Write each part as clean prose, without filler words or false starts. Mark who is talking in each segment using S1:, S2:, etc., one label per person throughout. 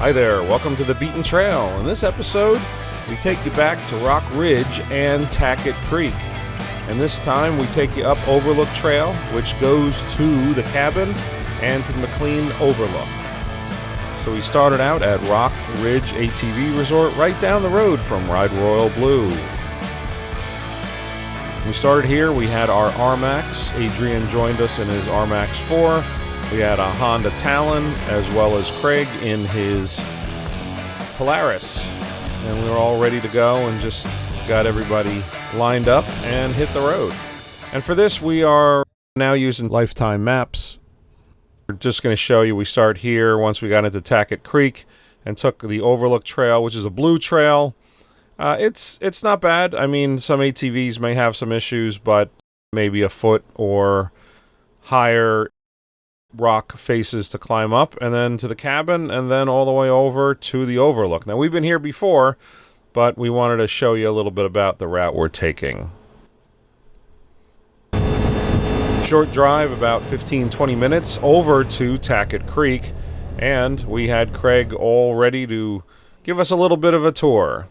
S1: Hi there, welcome to the Beaten Trail. In this episode, we take you back to Rock Ridge and Tackett Creek. And this time, we take you up Overlook Trail, which goes to the cabin and to the McClean Overlook. So we started out at Rock Ridge ATV Resort right down the road from Ride Royal Blue. We started here, we had our Rmax. Adrian joined us in his Rmax 4. We had a Honda Talon, as well as Craig in his Polaris. And we were all ready to go and just got everybody lined up and hit the road. And for this, we are now using Lifetime maps. We're just going to show you, we start here once we got into Tackett Creek and took the Overlook Trail, which is a blue trail. It's not bad. I mean, some ATVs may have some issues, but maybe a foot or higher rock faces to climb up, and then to the cabin, and then all the way over to the Overlook. Now, we've been here before, but we wanted to show you a little bit about the route we're taking. Short drive, about 15-20 minutes, over to Tackett Creek, and we had Craig all ready to give us a little bit of a tour.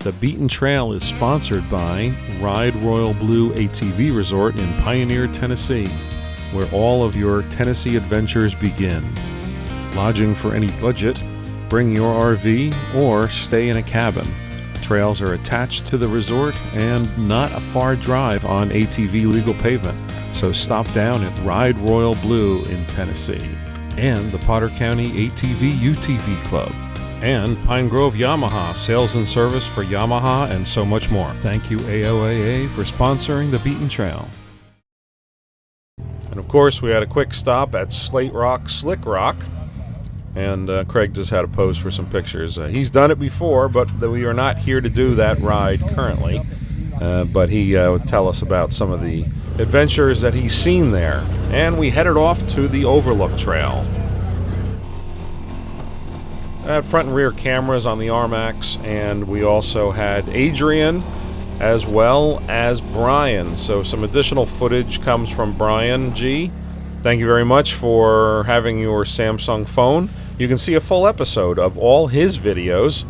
S1: The Beaten Trail is sponsored by Ride Royal Blue ATV Resort in Pioneer, Tennessee, where all of your Tennessee adventures begin. Lodging for any budget, bring your RV, or stay in a cabin. Trails are attached to the resort and not a far drive on ATV legal pavement, so stop down at Ride Royal Blue in Tennessee. And the Potter County ATV UTV Club. And Pine Grove Yamaha, sales and service for Yamaha and so much more. Thank you, AOAA, for sponsoring the Beaten Trail. And of course, we had a quick stop at Slate Rock Slick Rock. And Craig just had a pose for some pictures. He's done it before, but we are not here to do that ride currently. But he would tell us about some of the adventures that he's seen there. And we headed off to the Overlook Trail. Front and rear cameras on the Rmax, and we also had Adrian as well as Brian. So some additional footage comes from Brian G. Thank you very much for having your Samsung phone. You can see a full episode of all his videos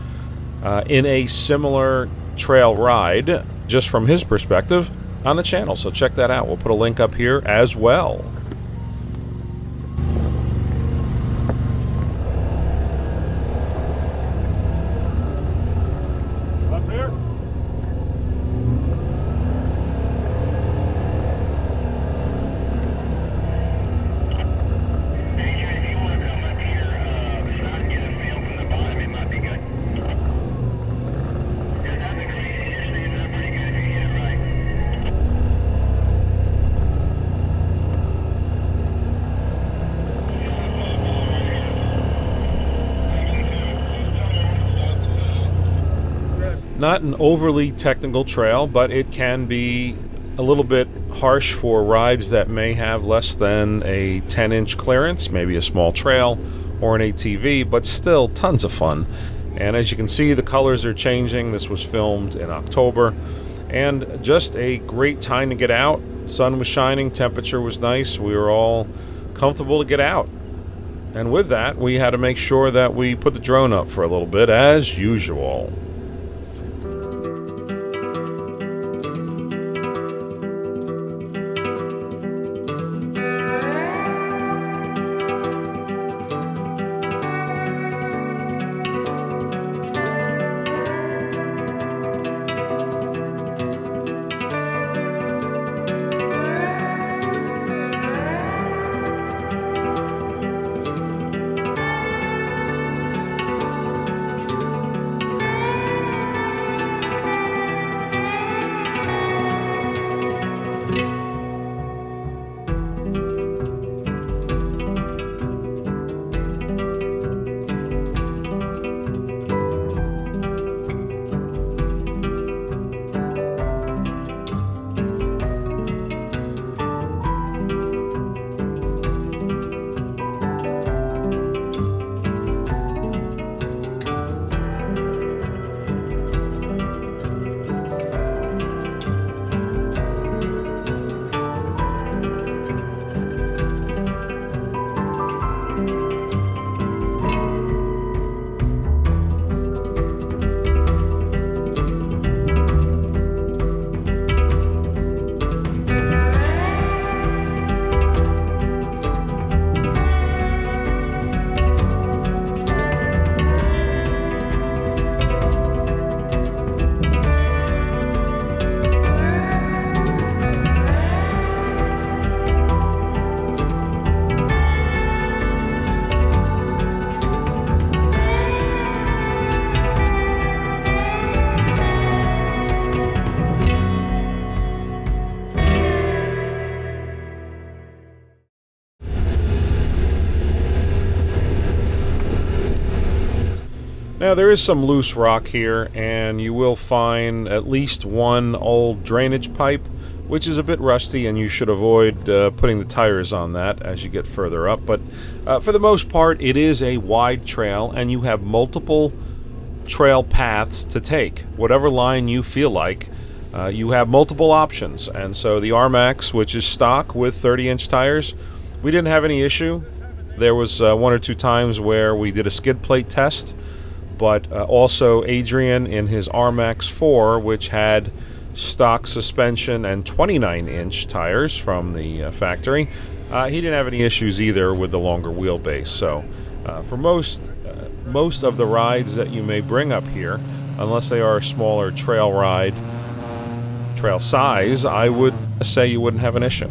S1: in a similar trail ride, just from his perspective, on the channel. So check that out. We'll put a link up here as well. Not an overly technical trail, but it can be a little bit harsh for rides that may have less than a 10-inch clearance, maybe a small trail or an ATV, but still tons of fun. And as you can see, the colors are changing. This was filmed in October, and just a great time to get out. Sun was shining, temperature was nice, we were all comfortable to get out. And with that, we had to make sure that we put the drone up for a little bit, as usual. Now, there is some loose rock here, and you will find at least one old drainage pipe, which is a bit rusty, and you should avoid putting the tires on that as you get further up. But for the most part, it is a wide trail, and you have multiple trail paths to take. Whatever line you feel like, you have multiple options. And so the Rmax, which is stock with 30-inch tires, we didn't have any issue. There was one or two times where we did a skid plate test, but also Adrian in his Rmax 4, which had stock suspension and 29-inch tires from the factory, he didn't have any issues either with the longer wheelbase. So for most of the rides that you may bring up here, unless they are a smaller trail size, I would say you wouldn't have an issue.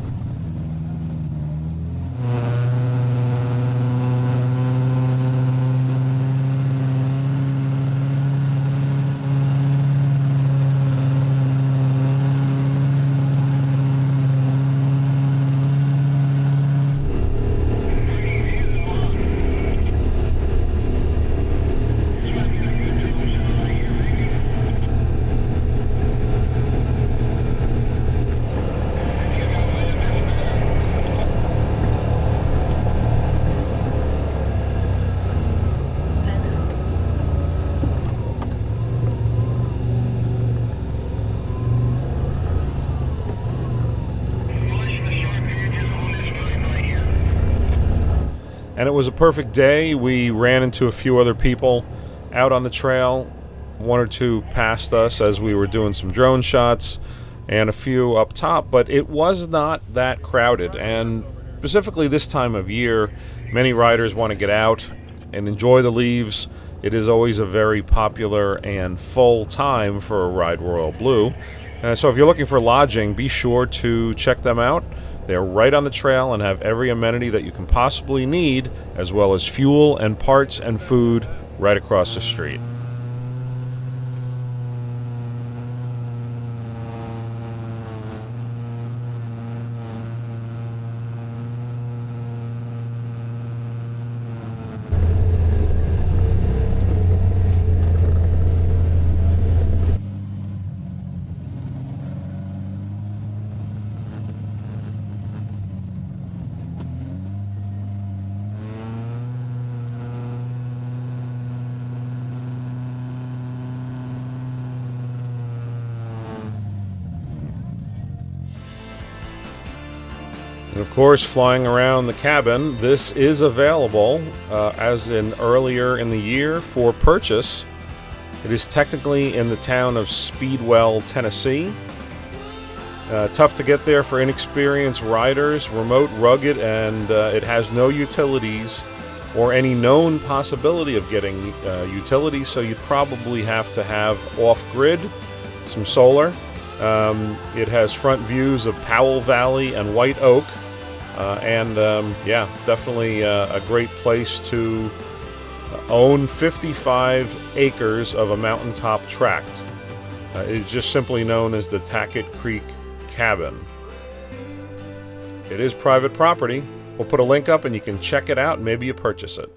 S1: And it was a perfect day. We ran into a few other people out on the trail. One or two passed us as we were doing some drone shots, and a few up top, but it was not that crowded. And specifically this time of year, many riders want to get out and enjoy the leaves. It is always a very popular and full time for a Ride Royal Blue. So if you're looking for lodging, be sure to check them out. They're right on the trail and have every amenity that you can possibly need, as well as fuel and parts and food right across the street. And of course, flying around the cabin, this is available as in earlier in the year for purchase. It is technically in the town of Speedwell, Tennessee. Tough to get there for inexperienced riders, remote, rugged, and it has no utilities or any known possibility of getting utilities, so you'd probably have to have off-grid, some solar. It has front views of Powell Valley and White Oak, yeah, definitely a great place to own 55 acres of a mountaintop tract. It's just simply known as the Tackett Creek Cabin. It is private property. We'll put a link up and you can check it out and maybe you purchase it.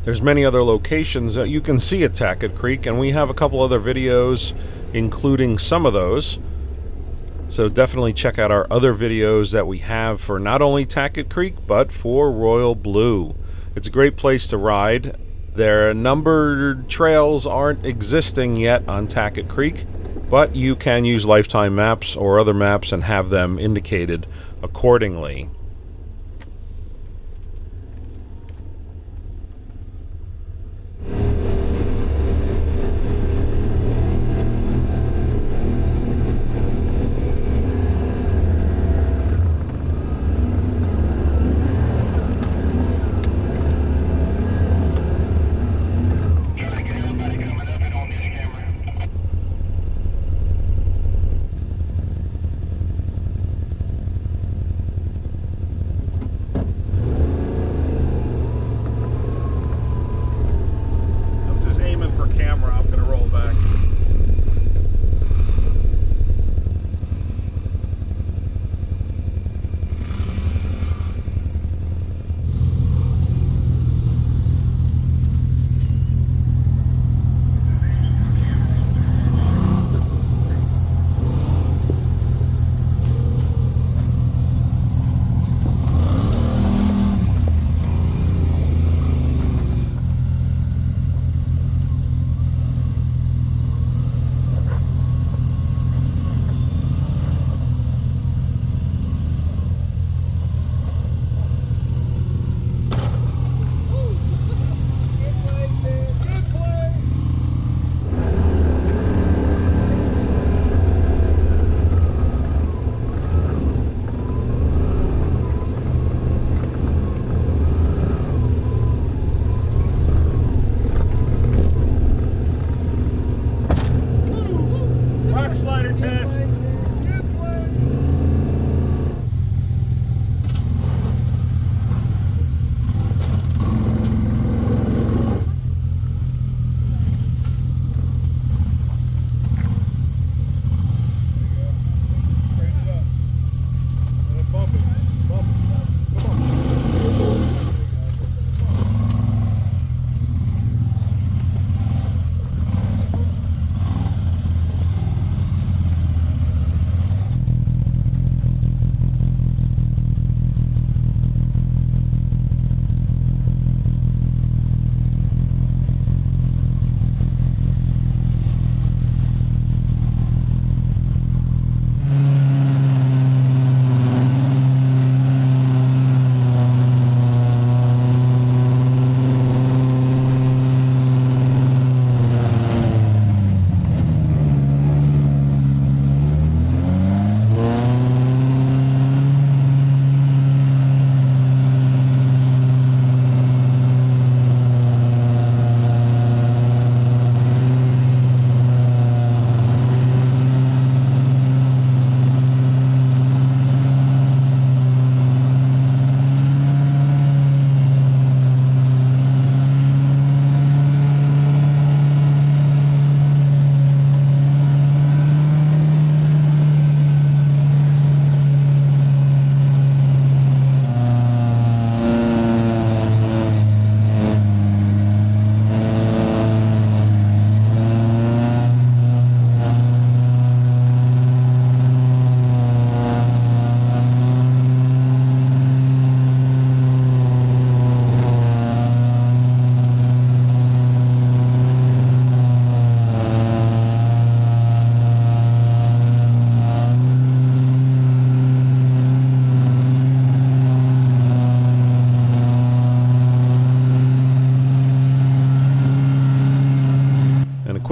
S1: There's many other locations that you can see at Tackett Creek, and we have a couple other videos including some of those. So definitely check out our other videos that we have for not only Tackett Creek, but for Royal Blue. It's a great place to ride. Their numbered trails aren't existing yet on Tackett Creek, but you can use Lifetime maps or other maps and have them indicated accordingly.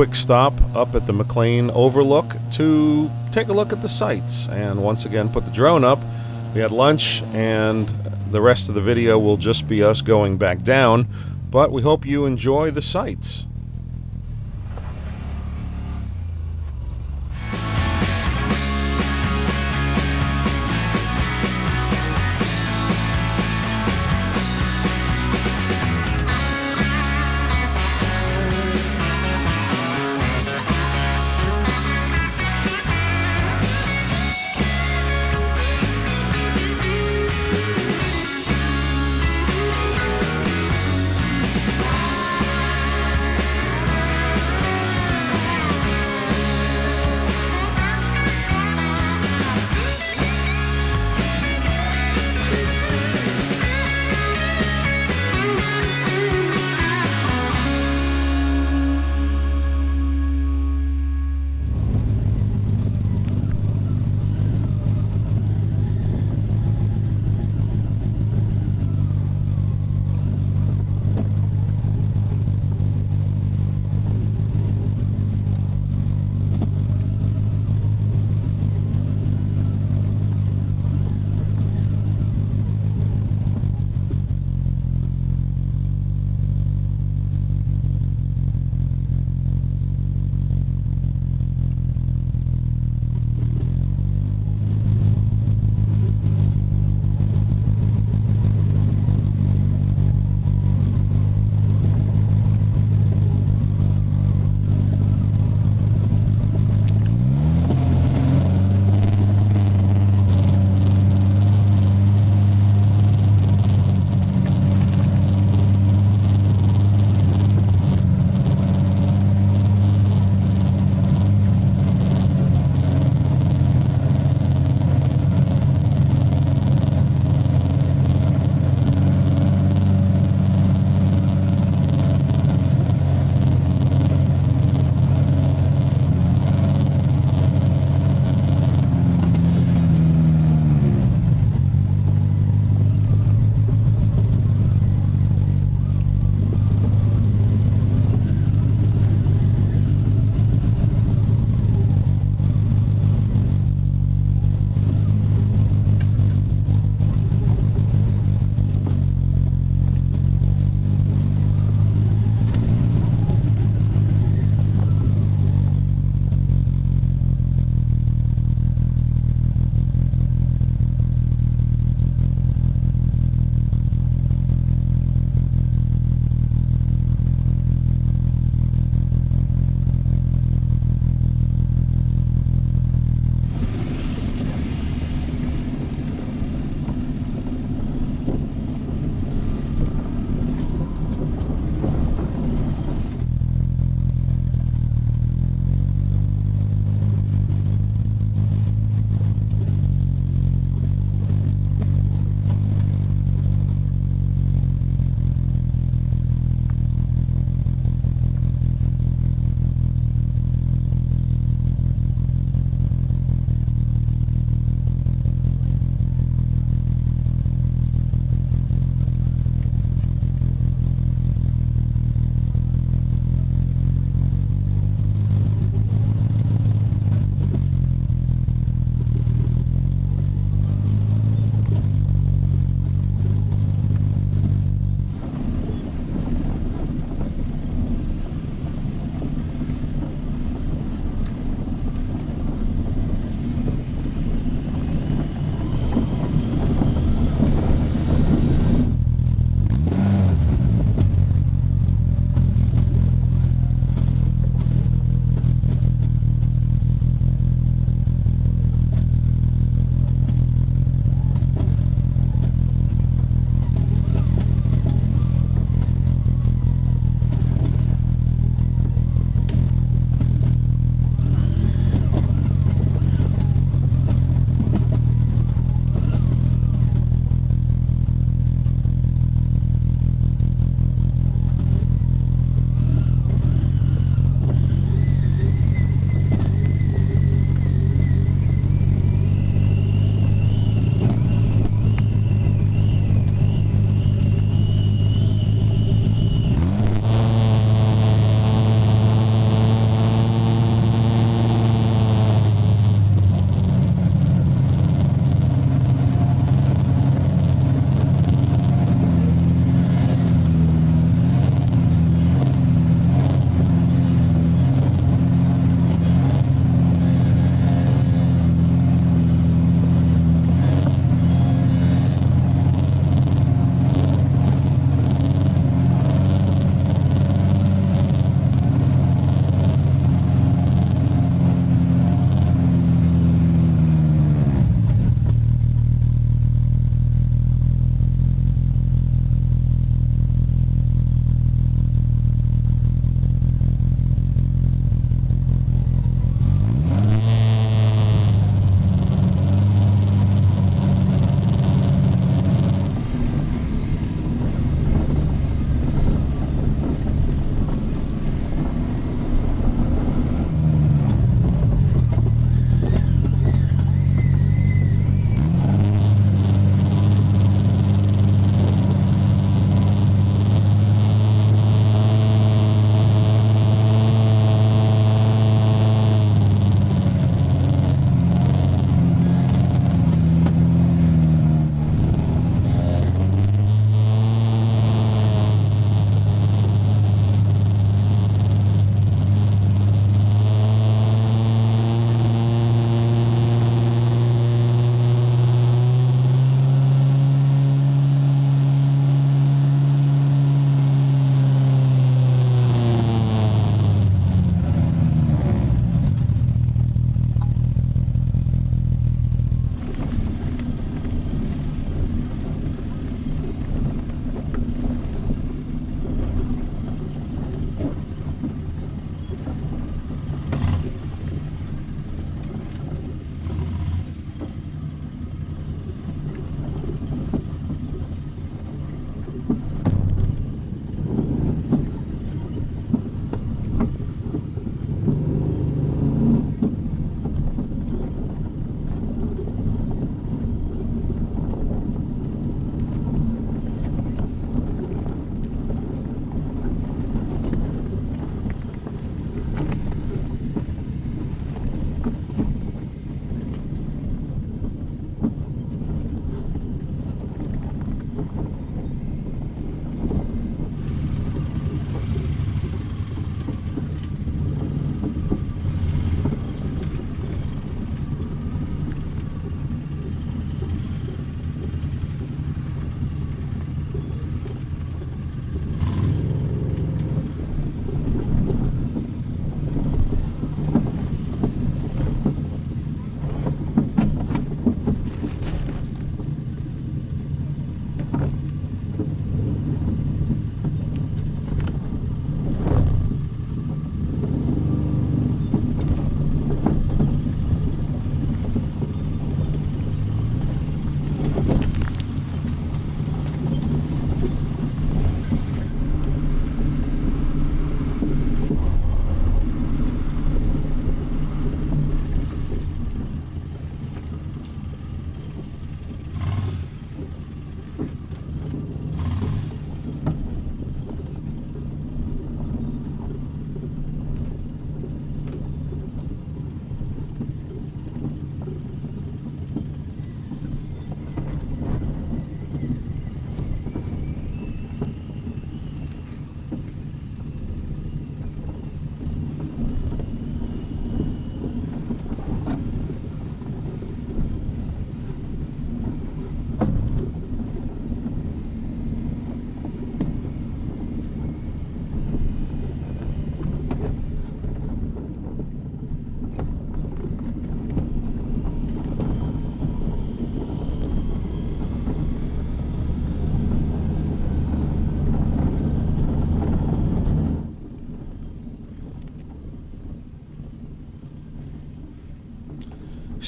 S1: quick stop up at the McClean Overlook to take a look at the sights, and once again put the drone up. We had lunch, and the rest of the video will just be us going back down, but we hope you enjoy the sights.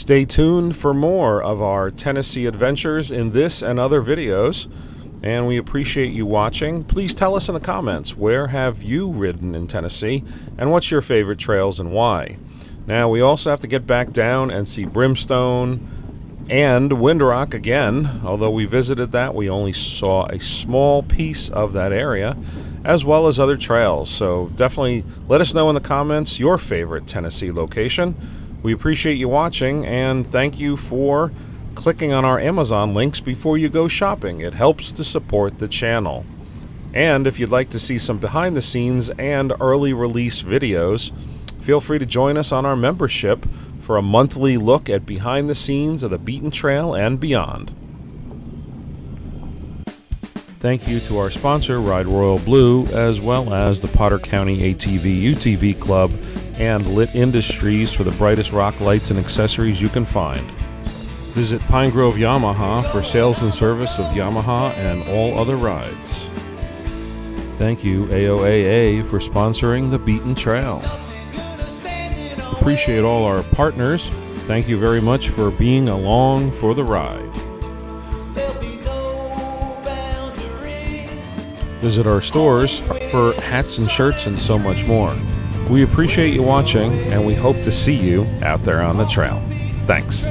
S1: Stay tuned for more of our Tennessee adventures in this and other videos, and we appreciate you watching. Please tell us in the comments, where have you ridden in Tennessee, and what's your favorite trails and why? Now, we also have to get back down and see Brimstone and Windrock again. Although we visited that, we only saw a small piece of that area, as well as other trails. So definitely let us know in the comments your favorite Tennessee location. We appreciate you watching, and thank you for clicking on our Amazon links before you go shopping. It helps to support the channel. And if you'd like to see some behind the scenes and early release videos, feel free to join us on our membership for a monthly look at behind the scenes of the beaten trail and beyond. Thank you to our sponsor, Ride Royal Blue, as well as the Potter County ATV UTV Club and Lit Industries for the brightest rock lights and accessories you can find. Visit Pine Grove Yamaha for sales and service of Yamaha and all other rides. Thank you, AOAA, for sponsoring the Beaten Trail. Appreciate all our partners. Thank you very much for being along for the ride. Visit our stores for hats and shirts and so much more. We appreciate you watching, and we hope to see you out there on the trail. Thanks.